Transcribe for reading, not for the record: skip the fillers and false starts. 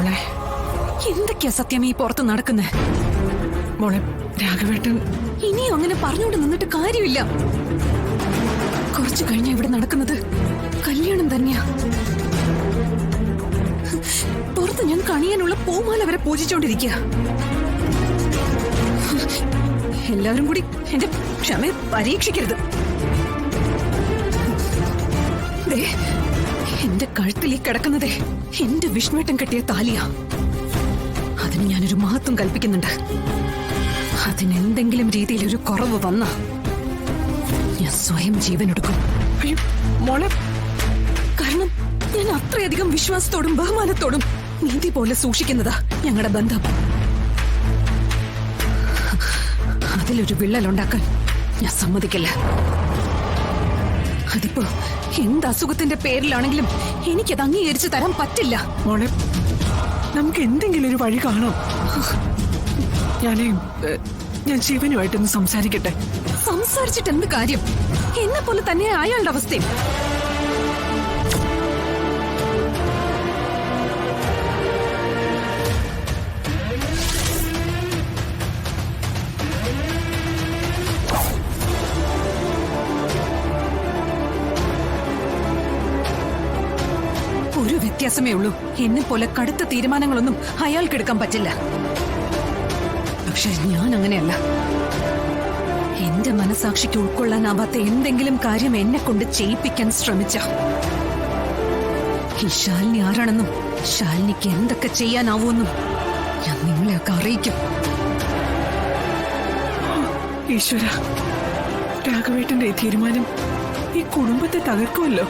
മോളെ, എന്തൊക്കെയാ സത്യം ഈ പുറത്ത് നടക്കുന്നേ? മോളെ, രാഘവേട്ടൻ ഇനിയും അങ്ങനെ പറഞ്ഞുകൊണ്ട് നിന്നിട്ട് കാര്യമില്ല. കുറച്ചു കഴിഞ്ഞ ഇവിടെ നടക്കുന്നത് കല്യാണം തന്നെയാ. പുറത്ത് ഞാൻ കണിയാനുള്ള പൂമാല വരെ പൂജിച്ചോണ്ടിരിക്കുക. എല്ലാവരും കൂടി എന്റെ ക്ഷമയെ പരീക്ഷിക്കരുത്. ദേ, എന്റെ കഴുത്തിൽ ഈ കിടക്കുന്നതേ എന്റെ വിഷ്ണുവേട്ടൻ കെട്ടിയ താലിയാ. അതിന് ഞാനൊരു മഹത്വം കൽപ്പിക്കുന്നുണ്ട്. അതിനെന്തെങ്കിലും രീതിയിൽ ഒരു കുറവ് വന്ന ഞാൻ സ്വയം ജീവനെടുക്കും. അയ്യോ മോളെ, കാരണം ഞാൻ അത്രയധികം വിശ്വാസത്തോടും ബഹുമാനത്തോടും നീതി പോലെ സൂക്ഷിക്കുന്നതാ ഞങ്ങളുടെ ബന്ധം. അതിലൊരു വിള്ളലുണ്ടാക്കാൻ ഞാൻ സമ്മതിക്കില്ല. അതിപ്പോ എന്ത് അസുഖത്തിന്റെ പേരിലാണെങ്കിലും എനിക്കത് അംഗീകരിച്ചു തരാൻ പറ്റില്ല. മോളെ, നമുക്ക് എന്തെങ്കിലും ഒരു വഴി കാണാം. ഞാൻ ശിവനുമായിട്ടൊന്ന് സംസാരിക്കട്ടെ. സംസാരിച്ചിട്ട് എന്ത് കാര്യം? എന്നെ പോലെ തന്നെ അയാളുടെ അവസ്ഥയും. ഒരു വ്യത്യാസമേ ഉള്ളൂ. എന്നെ പോലെ കടുത്ത തീരുമാനങ്ങളൊന്നും അയാൾക്ക് എടുക്കാൻ പറ്റില്ല. പക്ഷെ ഞാൻ അങ്ങനെയല്ല. എന്റെ മനസാക്ഷിക്ക് ഉൾക്കൊള്ളാനാവാത്ത എന്തെങ്കിലും കാര്യം എന്നെ കൊണ്ട് ചെയ്യിപ്പിക്കാൻ ശ്രമിച്ച ഈ ശാലിനി ആരാണെന്നും ശാലിനിക്ക് എന്തൊക്കെ ചെയ്യാനാവൂന്നും ഞാൻ നിങ്ങളെയൊക്കെ അറിയിക്കും. ഈശ്വര, രാഘവേട്ടന്റെ ഈ തീരുമാനം ഈ കുടുംബത്തെ തകർക്കുമല്ലോ.